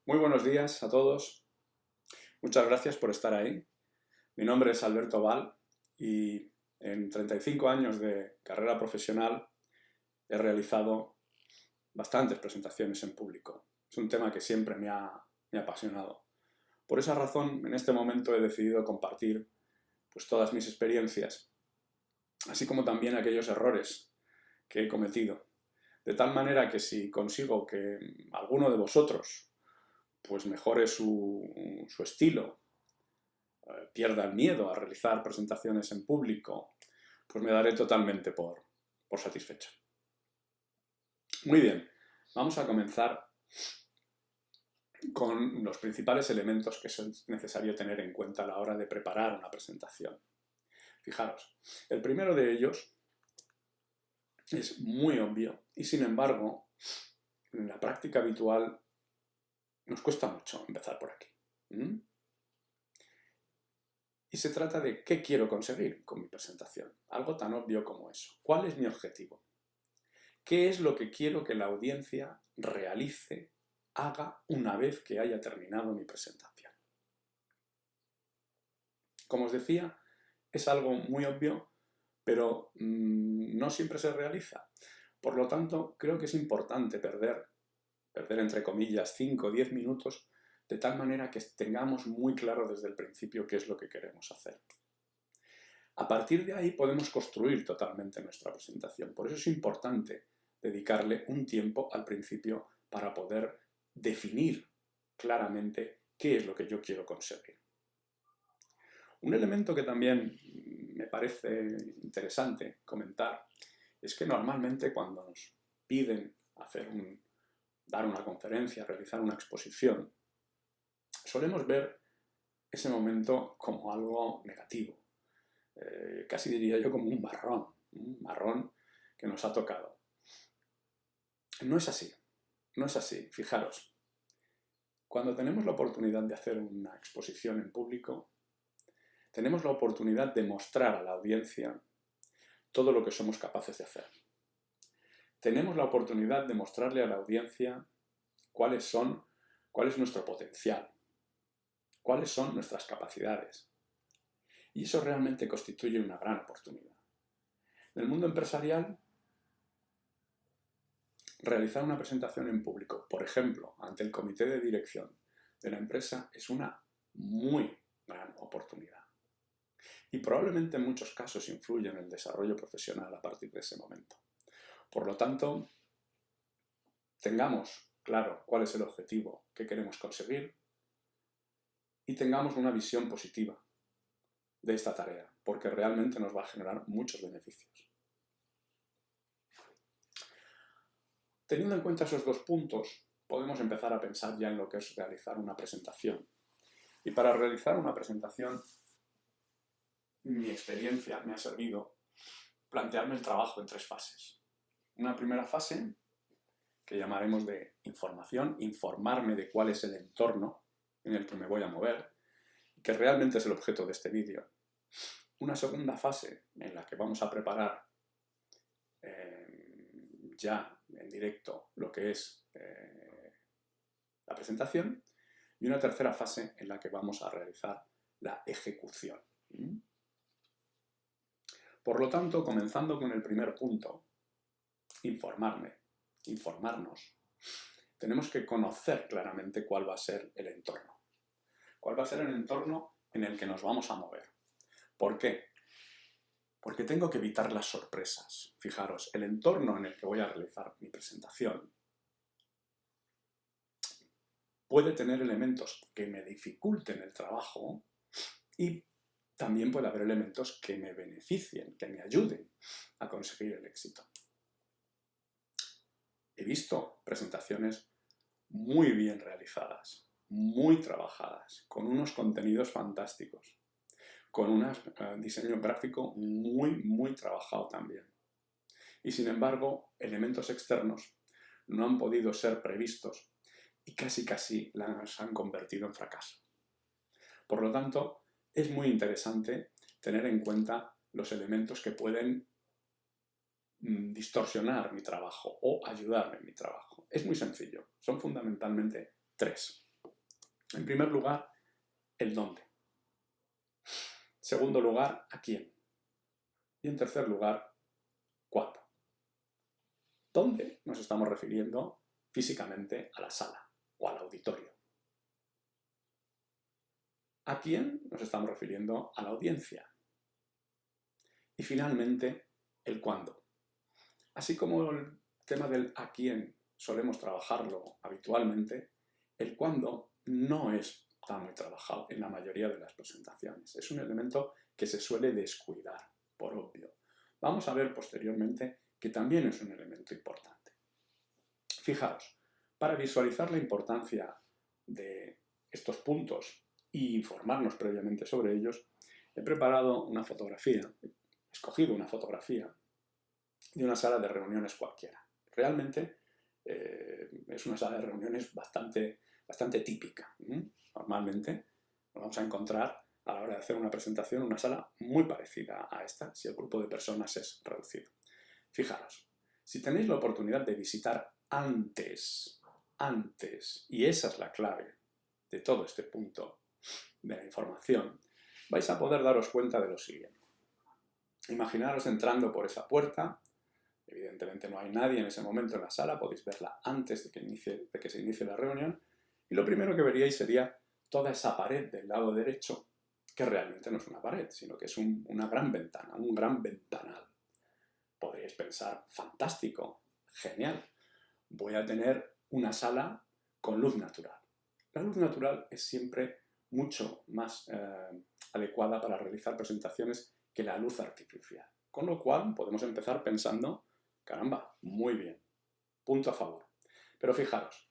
Muy buenos días a todos. Muchas gracias por estar ahí. Mi nombre es Alberto Val y en 35 años de carrera profesional he realizado bastantes presentaciones en público. Es un tema que siempre me ha apasionado. Por esa razón, en este momento he decidido compartir todas mis experiencias, así como también aquellos errores que he cometido. De tal manera que si consigo que alguno de vosotros mejore su estilo, pierda el miedo a realizar presentaciones en público, pues me daré totalmente por satisfecho. Muy bien, vamos a comenzar con los principales elementos que es necesario tener en cuenta a la hora de preparar una presentación. Fijaros, el primero de ellos es muy obvio y sin embargo en la práctica habitual nos cuesta mucho empezar por aquí. Y se trata de qué quiero conseguir con mi presentación. Algo tan obvio como eso. ¿Cuál es mi objetivo? ¿Qué es lo que quiero que la audiencia realice, haga una vez que haya terminado mi presentación? Como os decía, es algo muy obvio, pero no siempre se realiza. Por lo tanto, creo que es importante perder entre comillas 5 o 10 minutos, de tal manera que tengamos muy claro desde el principio qué es lo que queremos hacer. A partir de ahí podemos construir totalmente nuestra presentación. Por eso es importante dedicarle un tiempo al principio para poder definir claramente qué es lo que yo quiero conseguir. Un elemento que también me parece interesante comentar es que normalmente cuando nos piden dar una conferencia, realizar una exposición, solemos ver ese momento como algo negativo. Casi diría yo como un marrón que nos ha tocado. No es así, no es así. Fijaros, cuando tenemos la oportunidad de hacer una exposición en público, tenemos la oportunidad de mostrar a la audiencia todo lo que somos capaces de hacer. Tenemos la oportunidad de mostrarle a la audiencia cuál es nuestro potencial, cuáles son nuestras capacidades. Y eso realmente constituye una gran oportunidad. En el mundo empresarial, realizar una presentación en público, por ejemplo, ante el comité de dirección de la empresa, es una muy gran oportunidad. Y probablemente en muchos casos influye en el desarrollo profesional a partir de ese momento. Por lo tanto, tengamos claro cuál es el objetivo que queremos conseguir y tengamos una visión positiva de esta tarea, porque realmente nos va a generar muchos beneficios. Teniendo en cuenta esos dos puntos, podemos empezar a pensar ya en lo que es realizar una presentación. Y para realizar una presentación, mi experiencia me ha servido plantearme el trabajo en 3 fases. Una primera fase, que llamaremos de información, informarme de cuál es el entorno en el que me voy a mover, que realmente es el objeto de este vídeo. Una segunda fase en la que vamos a preparar ya en directo lo que es la presentación, y una tercera fase en la que vamos a realizar la ejecución. Por lo tanto, comenzando con el primer punto, informarnos, tenemos que conocer claramente cuál va a ser el entorno. ¿Cuál va a ser el entorno en el que nos vamos a mover? ¿Por qué? Porque tengo que evitar las sorpresas. Fijaros, el entorno en el que voy a realizar mi presentación puede tener elementos que me dificulten el trabajo y también puede haber elementos que me beneficien, que me ayuden a conseguir el éxito. He visto presentaciones muy bien realizadas, muy trabajadas, con unos contenidos fantásticos, con un diseño gráfico muy trabajado también. Y sin embargo, elementos externos no han podido ser previstos y casi las han convertido en fracaso. Por lo tanto, es muy interesante tener en cuenta los elementos que pueden distorsionar mi trabajo o ayudarme en mi trabajo. Es muy sencillo, son fundamentalmente 3. En primer lugar, el dónde. Segundo lugar, a quién. Y en tercer lugar, cuándo. ¿Dónde? Nos estamos refiriendo físicamente a la sala o al auditorio. ¿A quién? Nos estamos refiriendo a la audiencia. Y finalmente, el cuándo. Así como el tema del a quién solemos trabajarlo habitualmente, el cuándo no está muy trabajado en la mayoría de las presentaciones. Es un elemento que se suele descuidar, por obvio. Vamos a ver posteriormente que también es un elemento importante. Fijaos, para visualizar la importancia de estos puntos y informarnos previamente sobre ellos, he preparado una fotografía, he escogido una fotografía de una sala de reuniones cualquiera. Realmente es una sala de reuniones bastante típica. Normalmente nos vamos a encontrar a la hora de hacer una presentación una sala muy parecida a esta si el grupo de personas es reducido. Fijaros, si tenéis la oportunidad de visitar antes, y esa es la clave de todo este punto de la información, vais a poder daros cuenta de lo siguiente. Imaginaros entrando por esa puerta, evidentemente no hay nadie en ese momento en la sala, podéis verla antes de que se inicie la reunión, y lo primero que veríais sería toda esa pared del lado derecho, que realmente no es una pared, sino que es una gran ventana, un gran ventanal. Podríais pensar, fantástico, genial, voy a tener una sala con luz natural. La luz natural es siempre mucho más adecuada para realizar presentaciones que la luz artificial. Con lo cual podemos empezar pensando, caramba, muy bien, punto a favor. Pero fijaros,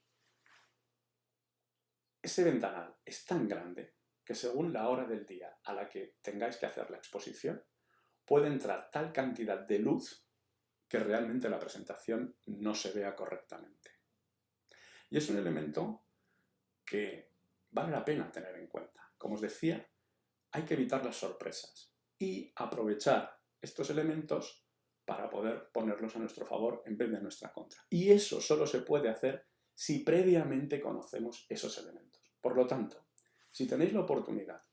ese ventanal es tan grande que según la hora del día a la que tengáis que hacer la exposición, puede entrar tal cantidad de luz que realmente la presentación no se vea correctamente. Y es un elemento que vale la pena tener en cuenta. Como os decía, hay que evitar las sorpresas y aprovechar estos elementos para poder ponerlos a nuestro favor en vez de a nuestra contra. Y eso solo se puede hacer si previamente conocemos esos elementos. Por lo tanto, si tenéis la oportunidad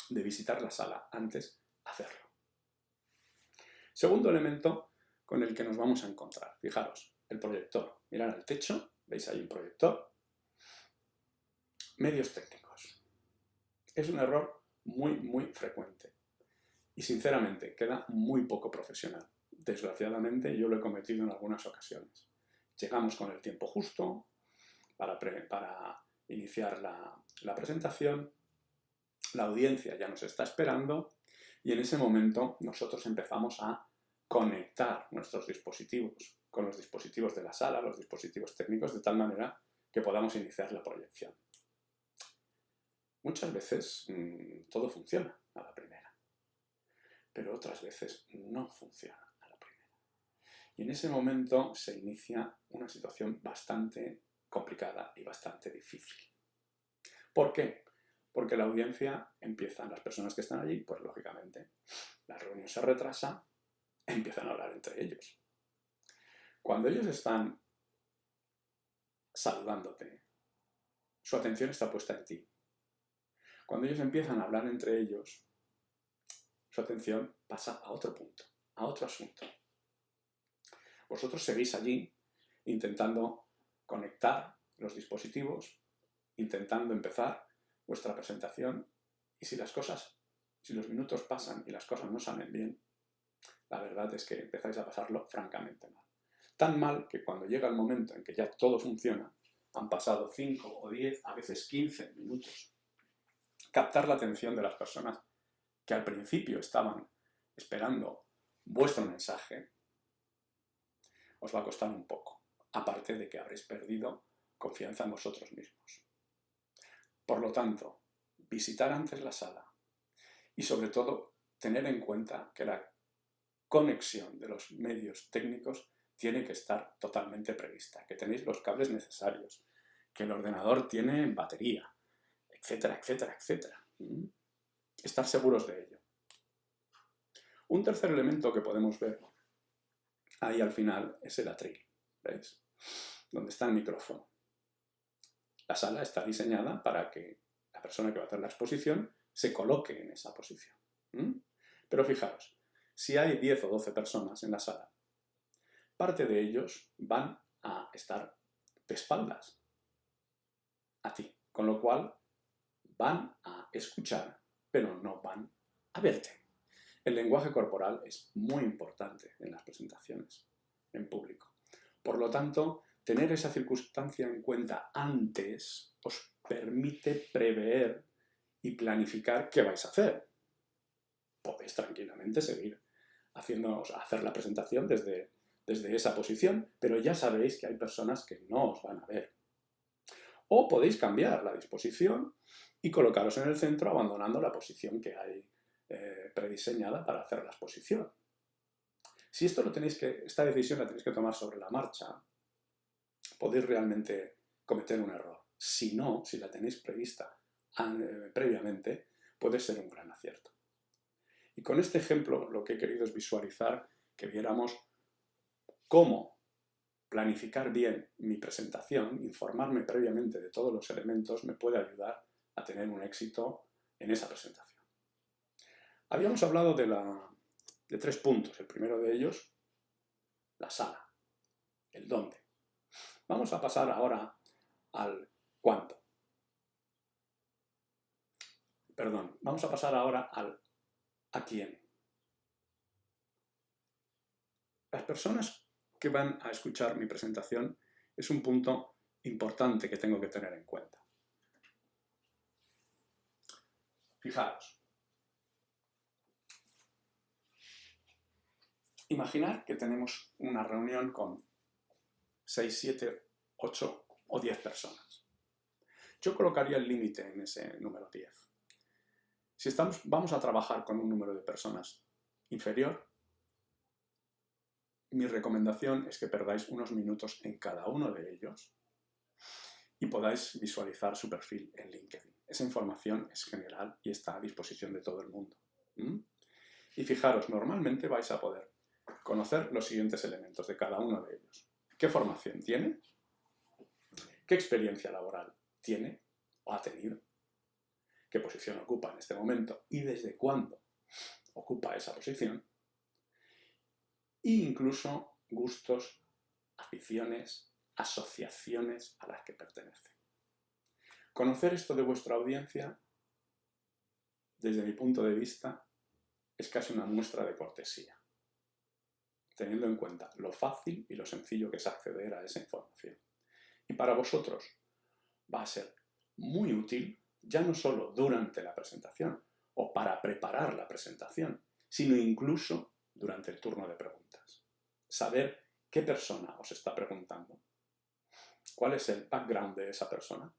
de visitar la sala antes, hacerlo. Segundo elemento con el que nos vamos a encontrar. Fijaros, el proyector. Mirad al techo, veis ahí un proyector. Medios técnicos. Es un error muy frecuente. Y sinceramente, queda muy poco profesional. Desgraciadamente, yo lo he cometido en algunas ocasiones. Llegamos con el tiempo justo para iniciar la presentación, la audiencia ya nos está esperando y en ese momento nosotros empezamos a conectar nuestros dispositivos con los dispositivos de la sala, los dispositivos técnicos, de tal manera que podamos iniciar la proyección. Muchas veces todo funciona a la primera, pero otras veces no funciona a la primera. Y en ese momento se inicia una situación bastante complicada y bastante difícil. ¿Por qué? Porque la audiencia empiezan, las personas que están allí, pues lógicamente, la reunión se retrasa, empiezan a hablar entre ellos. Cuando ellos están saludándote, su atención está puesta en ti. Cuando ellos empiezan a hablar entre ellos, su atención pasa a otro punto, a otro asunto. Vosotros seguís allí intentando conectar los dispositivos, intentando empezar vuestra presentación y si los minutos pasan y las cosas no salen bien, la verdad es que empezáis a pasarlo francamente mal. Tan mal que cuando llega el momento en que ya todo funciona, han pasado 5 o 10, a veces 15 minutos. Captar la atención de las personas que al principio estaban esperando vuestro mensaje, os va a costar un poco, aparte de que habréis perdido confianza en vosotros mismos. Por lo tanto, visitar antes la sala y sobre todo tener en cuenta que la conexión de los medios técnicos tiene que estar totalmente prevista, que tenéis los cables necesarios, que el ordenador tiene batería, etcétera, etcétera, etcétera. Estar seguros de ello. Un tercer elemento que podemos ver ahí al final es el atril, ¿veis? Donde está el micrófono. La sala está diseñada para que la persona que va a hacer la exposición se coloque en esa posición. Pero fijaos, si hay 10 o 12 personas en la sala, parte de ellos van a estar de espaldas a ti, con lo cual van a escuchar, pero no van a verte. El lenguaje corporal es muy importante en las presentaciones en público. Por lo tanto, tener esa circunstancia en cuenta antes os permite prever y planificar qué vais a hacer. Podéis tranquilamente seguir hacer la presentación desde esa posición, pero ya sabéis que hay personas que no os van a ver. O podéis cambiar la disposición y colocaros en el centro abandonando la posición que hay prediseñada para hacer la exposición. Si esta decisión la tenéis que tomar sobre la marcha, podéis realmente cometer un error. Si no, si la tenéis prevista previamente, puede ser un gran acierto. Y con este ejemplo lo que he querido es visualizar que viéramos cómo planificar bien mi presentación, informarme previamente de todos los elementos, me puede ayudar a tener un éxito en esa presentación. Habíamos hablado de 3 puntos. El primero de ellos, la sala, el dónde. Vamos a pasar ahora al cuándo. Perdón, vamos a pasar ahora al a quién. Las personas que van a escuchar mi presentación es un punto importante que tengo que tener en cuenta. Fijaros. Imaginar que tenemos una reunión con 6, 7, 8 o 10 personas. Yo colocaría el límite en ese número 10. Si vamos a trabajar con un número de personas inferior, mi recomendación es que perdáis unos minutos en cada uno de ellos y podáis visualizar su perfil en LinkedIn. Esa información es general y está a disposición de todo el mundo. Y fijaros, normalmente vais a poder conocer los siguientes elementos de cada uno de ellos. ¿Qué formación tiene? ¿Qué experiencia laboral tiene o ha tenido? ¿Qué posición ocupa en este momento? ¿Y desde cuándo ocupa esa posición? E incluso gustos, aficiones, asociaciones a las que pertenece. Conocer esto de vuestra audiencia, desde mi punto de vista, es casi una muestra de cortesía, teniendo en cuenta lo fácil y lo sencillo que es acceder a esa información. Y para vosotros va a ser muy útil, ya no solo durante la presentación o para preparar la presentación, sino incluso durante el turno de preguntas. Saber qué persona os está preguntando, cuál es el background de esa persona,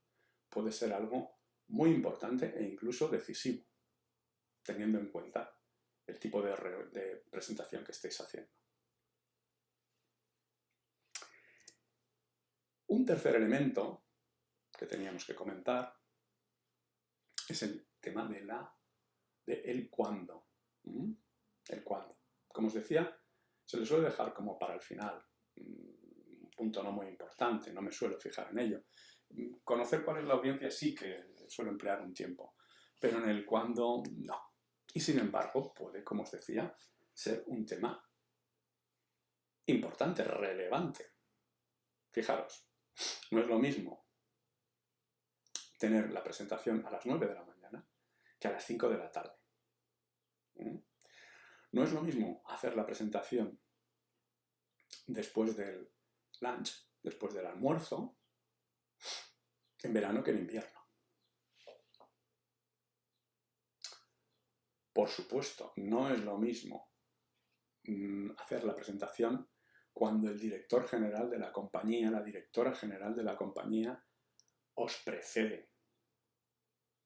puede ser algo muy importante e incluso decisivo, teniendo en cuenta el tipo de presentación que estéis haciendo. Un tercer elemento que teníamos que comentar es el tema de el cuándo. El cuándo. Como os decía, se le suele dejar como para el final. Un punto no muy importante, no me suelo fijar en ello. Conocer cuál es la audiencia sí que suelo emplear un tiempo, pero en el cuándo no. Y sin embargo, puede, como os decía, ser un tema importante, relevante. Fijaros, no es lo mismo tener la presentación a las 9 de la mañana que a las 5 de la tarde. No es lo mismo hacer la presentación después del lunch, después del almuerzo, en verano que en invierno. Por supuesto, no es lo mismo hacer la presentación cuando el director general de la compañía, la directora general de la compañía, os precede.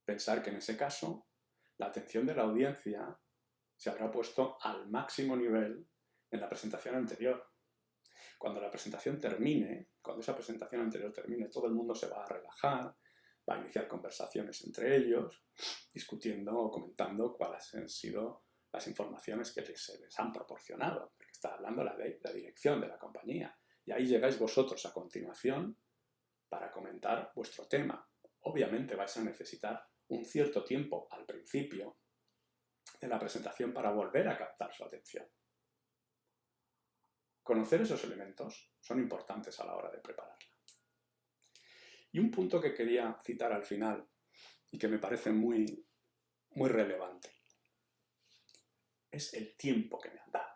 Pensar que en ese caso la atención de la audiencia se habrá puesto al máximo nivel en la presentación anterior. Cuando la presentación termine, cuando esa presentación anterior termine, todo el mundo se va a relajar, va a iniciar conversaciones entre ellos, discutiendo o comentando cuáles han sido las informaciones que se les han proporcionado, porque está hablando la dirección de la compañía. Y ahí llegáis vosotros a continuación para comentar vuestro tema. Obviamente vais a necesitar un cierto tiempo al principio de la presentación para volver a captar su atención. Conocer esos elementos son importantes a la hora de prepararla. Y un punto que quería citar al final y que me parece muy relevante es el tiempo que me han dado.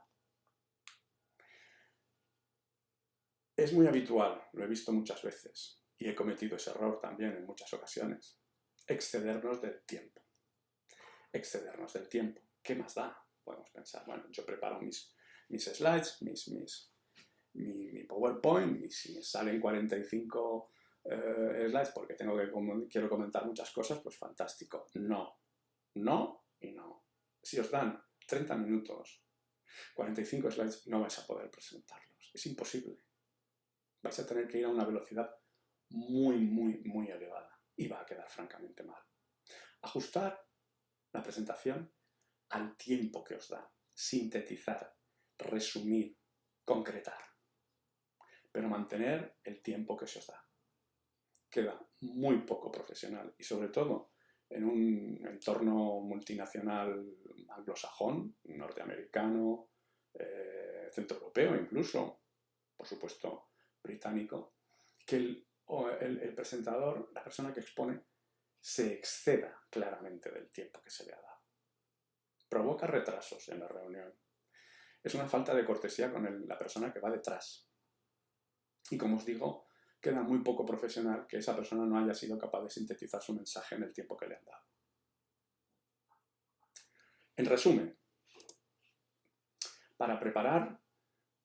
Es muy habitual, lo he visto muchas veces y he cometido ese error también en muchas ocasiones, excedernos del tiempo. Excedernos del tiempo. ¿Qué más da? Podemos pensar, bueno, yo preparo mis slides, mi PowerPoint, y si me salen 45 slides porque quiero comentar muchas cosas, pues fantástico. No, no y no. Si os dan 30 minutos, 45 slides, no vais a poder presentarlos. Es imposible. Vais a tener que ir a una velocidad muy elevada y va a quedar francamente mal. Ajustar la presentación al tiempo que os da. Sintetizar, resumir, concretar. Pero mantener el tiempo que se os da. Queda muy poco profesional y sobre todo en un entorno multinacional anglosajón, norteamericano, centroeuropeo incluso, por supuesto británico, que el presentador, la persona que expone, se exceda claramente del tiempo que se le ha dado. Provoca retrasos en la reunión. Es una falta de cortesía con la persona que va detrás. Y como os digo, queda muy poco profesional que esa persona no haya sido capaz de sintetizar su mensaje en el tiempo que le han dado. En resumen, para preparar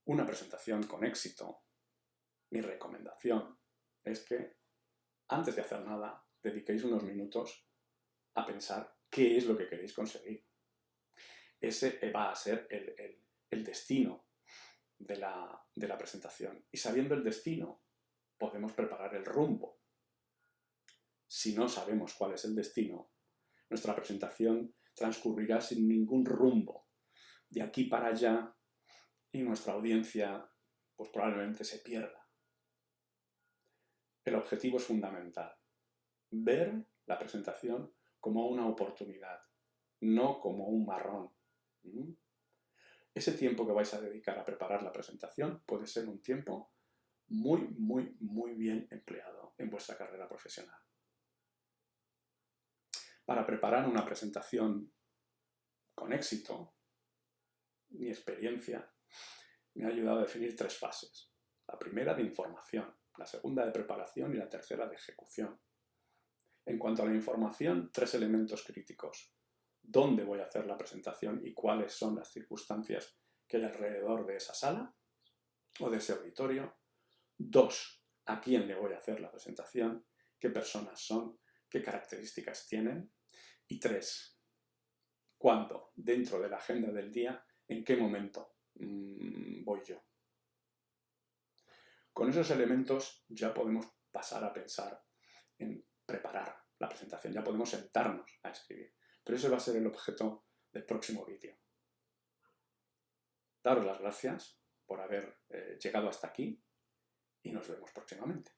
una presentación con éxito, mi recomendación es que antes de hacer nada, dediquéis unos minutos a pensar qué es lo que queréis conseguir. Ese va a ser el destino de la presentación. Y sabiendo el destino, podemos preparar el rumbo. Si no sabemos cuál es el destino, nuestra presentación transcurrirá sin ningún rumbo, de aquí para allá, y nuestra audiencia pues probablemente se pierda. El objetivo es fundamental. Ver la presentación como una oportunidad, no como un marrón. Ese tiempo que vais a dedicar a preparar la presentación puede ser un tiempo muy bien empleado en vuestra carrera profesional. Para preparar una presentación con éxito, mi experiencia me ha ayudado a definir 3 fases. La primera de información, la segunda de preparación y la tercera de ejecución. En cuanto a la información, 3 elementos críticos. ¿Dónde voy a hacer la presentación y cuáles son las circunstancias que hay alrededor de esa sala o de ese auditorio? 2. ¿A quién le voy a hacer la presentación? ¿Qué personas son? ¿Qué características tienen? Y 3. ¿Cuándo? Dentro de la agenda del día, ¿en qué momento voy yo? Con esos elementos ya podemos pasar a pensar en preparar la presentación, ya podemos sentarnos a escribir. Pero ese va a ser el objeto del próximo vídeo. Daros las gracias por haber llegado hasta aquí y nos vemos próximamente.